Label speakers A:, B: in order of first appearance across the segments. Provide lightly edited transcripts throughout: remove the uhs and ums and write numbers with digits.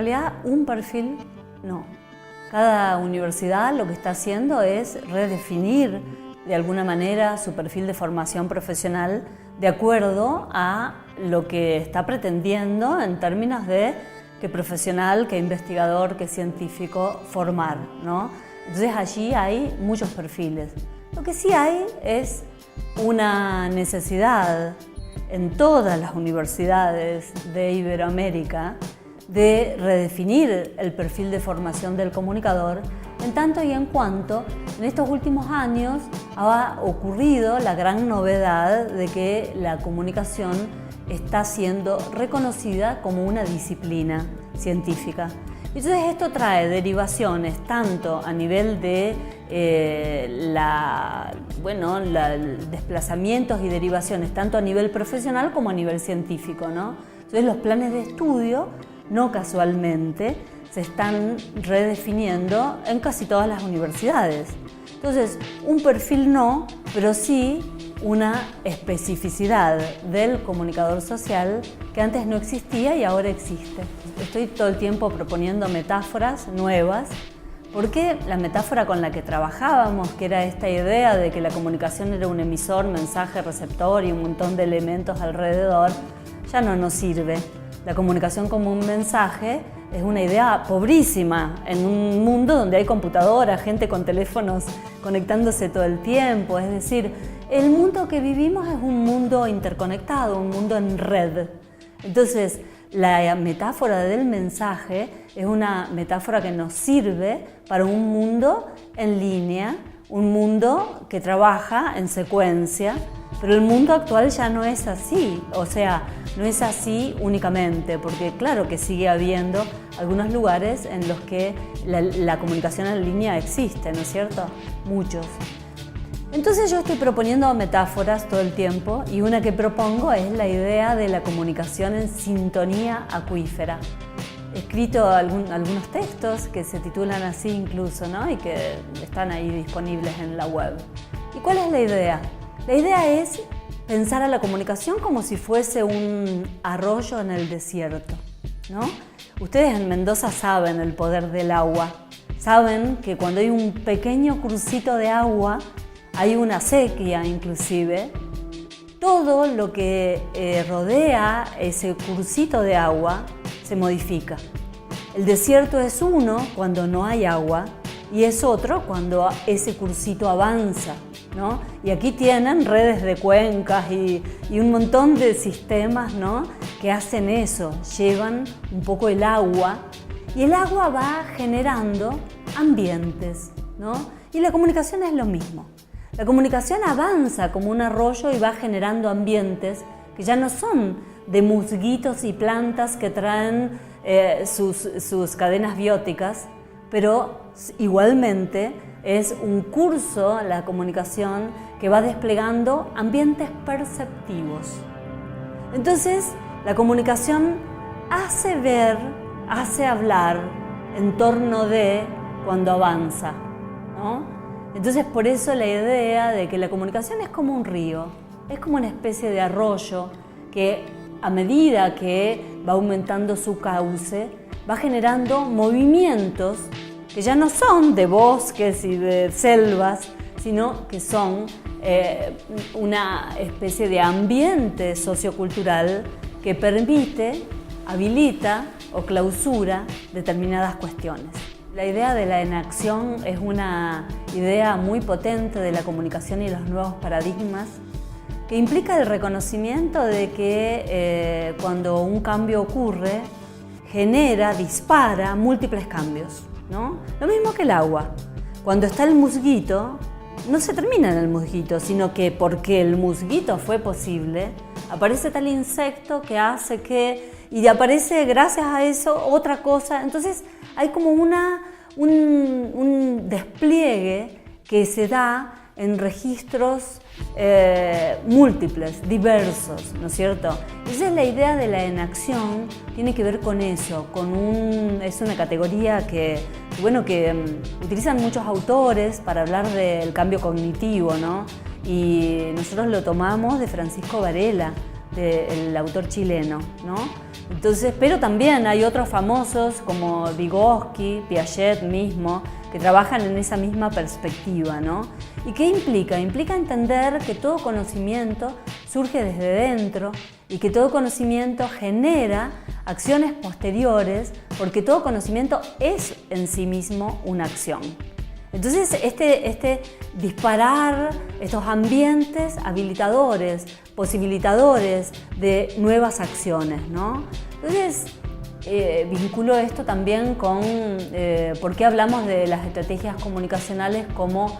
A: realidad un perfil no. Cada universidad lo que está haciendo es redefinir de alguna manera su perfil de formación profesional de acuerdo a lo que está pretendiendo en términos de qué profesional, qué investigador, qué científico formar, ¿no? Entonces allí hay muchos perfiles. Lo que sí hay es una necesidad en todas las universidades de Iberoamérica de redefinir el perfil de formación del comunicador, en tanto y en cuanto en estos últimos años ha ocurrido la gran novedad de que la comunicación está siendo reconocida como una disciplina científica. Entonces esto trae derivaciones tanto a nivel de desplazamientos y derivaciones tanto a nivel profesional como a nivel científico, ¿no? Entonces los planes de estudio, no casualmente, se están redefiniendo en casi todas las universidades. Entonces, un perfil no, pero sí una especificidad del comunicador social que antes no existía y ahora existe. Estoy todo el tiempo proponiendo metáforas nuevas, porque la metáfora con la que trabajábamos, que era esta idea de que la comunicación era un emisor, mensaje, receptor y un montón de elementos alrededor, ya no nos sirve. La comunicación como un mensaje es una idea pobrísima en un mundo donde hay computadoras, gente con teléfonos conectándose todo el tiempo. Es decir, el mundo que vivimos es un mundo interconectado, un mundo en red. Entonces, la metáfora del mensaje es una metáfora que nos sirve para un mundo en línea, un mundo que trabaja en secuencia, pero el mundo actual ya no es así, o sea, no es así únicamente, porque claro que sigue habiendo algunos lugares en los que la comunicación en línea existe, ¿no es cierto? Muchos. Entonces yo estoy proponiendo metáforas todo el tiempo y una que propongo es la idea de la comunicación en sintonía acuífera. He escrito algunos textos que se titulan así incluso, ¿no? Y que están ahí disponibles en la web. ¿Y cuál es la idea? La idea es pensar a la comunicación como si fuese un arroyo en el desierto, ¿no? Ustedes en Mendoza saben el poder del agua. Saben que cuando hay un pequeño crucito de agua, hay una sequía inclusive. Todo lo que rodea ese crucito de agua se modifica. El desierto es uno cuando no hay agua y es otro cuando ese cursito avanza, ¿no? Y aquí tienen redes de cuencas y un montón de sistemas, ¿no? Que hacen eso, llevan un poco el agua y el agua va generando ambientes, ¿no? Y la comunicación es lo mismo. La comunicación avanza como un arroyo y va generando ambientes que ya no son de musguitos y plantas que traen sus cadenas bióticas, pero igualmente es un curso, la comunicación, que va desplegando ambientes perceptivos. Entonces, la comunicación hace ver, hace hablar en torno de cuando avanza, ¿no? Entonces, por eso la idea de que la comunicación es como un río, es como una especie de arroyo que a medida que va aumentando su cauce, va generando movimientos que ya no son de bosques y de selvas, sino que son una especie de ambiente sociocultural que permite, habilita o clausura determinadas cuestiones. La idea de la enacción es una idea muy potente de la comunicación y los nuevos paradigmas, que implica el reconocimiento de que cuando un cambio ocurre, genera, dispara múltiples cambios, ¿no? Lo mismo que el agua. Cuando está el musguito, no se termina en el musguito, sino que porque el musguito fue posible, aparece tal insecto que hace que, y aparece gracias a eso otra cosa. Entonces hay como un despliegue que se da en registros múltiples, diversos, ¿no es cierto? Esa es la idea de la enacción, tiene que ver con eso, es una categoría que utilizan muchos autores para hablar del cambio cognitivo, ¿no? Y nosotros lo tomamos de Francisco Varela, del autor chileno, ¿no? Entonces, pero también hay otros famosos como Vygotsky, Piaget mismo, que trabajan en esa misma perspectiva, ¿no? ¿Y qué implica? Implica entender que todo conocimiento surge desde dentro y que todo conocimiento genera acciones posteriores, porque todo conocimiento es en sí mismo una acción. Entonces, este disparar estos ambientes habilitadores, posibilitadores de nuevas acciones, ¿no? Entonces, vinculo esto también con por qué hablamos de las estrategias comunicacionales como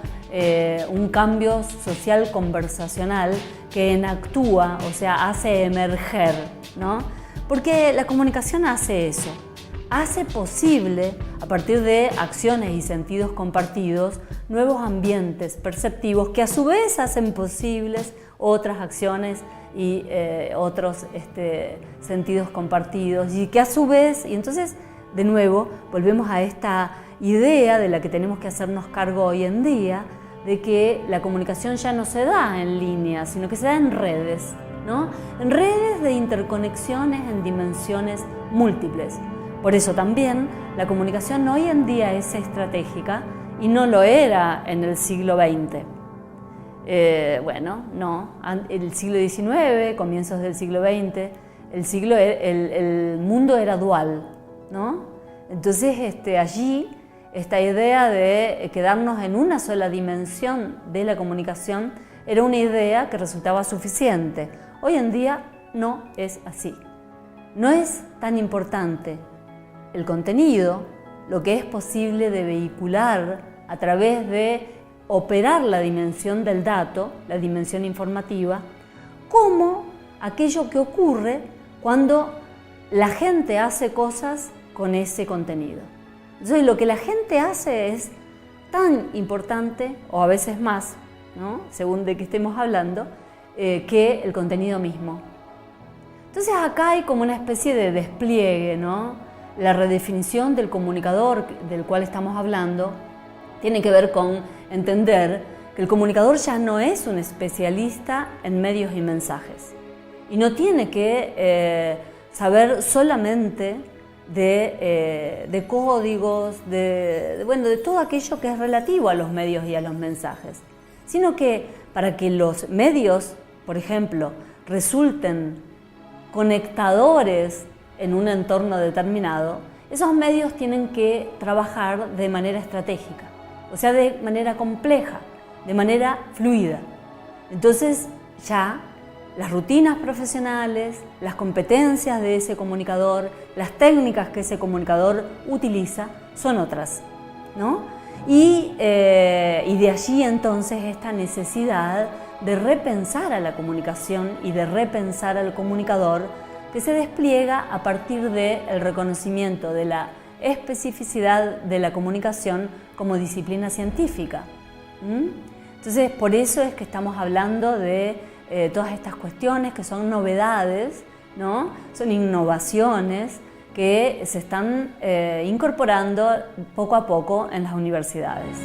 A: un cambio social conversacional que enactúa, o sea, hace emerger, ¿no? Porque la comunicación hace eso. Hace posible, a partir de acciones y sentidos compartidos, nuevos ambientes perceptivos que a su vez hacen posibles otras acciones y otros sentidos compartidos y que a su vez, y entonces de nuevo volvemos a esta idea de la que tenemos que hacernos cargo hoy en día, de que la comunicación ya no se da en línea, sino que se da en redes, ¿no? En redes de interconexiones en dimensiones múltiples. Por eso también la comunicación hoy en día es estratégica y no lo era en el siglo XX. Bueno, no, el siglo XIX, comienzos del siglo XX, el mundo era dual, ¿no? Entonces allí esta idea de quedarnos en una sola dimensión de la comunicación era una idea que resultaba suficiente. Hoy en día no es así. No es tan importante el contenido, lo que es posible de vehicular a través de operar la dimensión del dato, la dimensión informativa, como aquello que ocurre cuando la gente hace cosas con ese contenido. Entonces, lo que la gente hace es tan importante, o a veces más, ¿no? Según de qué estemos hablando, que el contenido mismo. Entonces, acá hay como una especie de despliegue, ¿no? La redefinición del comunicador del cual estamos hablando tiene que ver con entender que el comunicador ya no es un especialista en medios y mensajes y no tiene que saber solamente de códigos, de todo aquello que es relativo a los medios y a los mensajes, sino que para que los medios, por ejemplo, resulten conectadores en un entorno determinado, esos medios tienen que trabajar de manera estratégica, o sea, de manera compleja, de manera fluida. Entonces ya las rutinas profesionales, las competencias de ese comunicador, las técnicas que ese comunicador utiliza son otras, ¿no? Y de allí entonces esta necesidad de repensar a la comunicación y de repensar al comunicador, que se despliega a partir del reconocimiento de la especificidad de la comunicación como disciplina científica. Entonces, por eso es que estamos hablando de todas estas cuestiones que son novedades, ¿no? Son innovaciones que se están incorporando poco a poco en las universidades.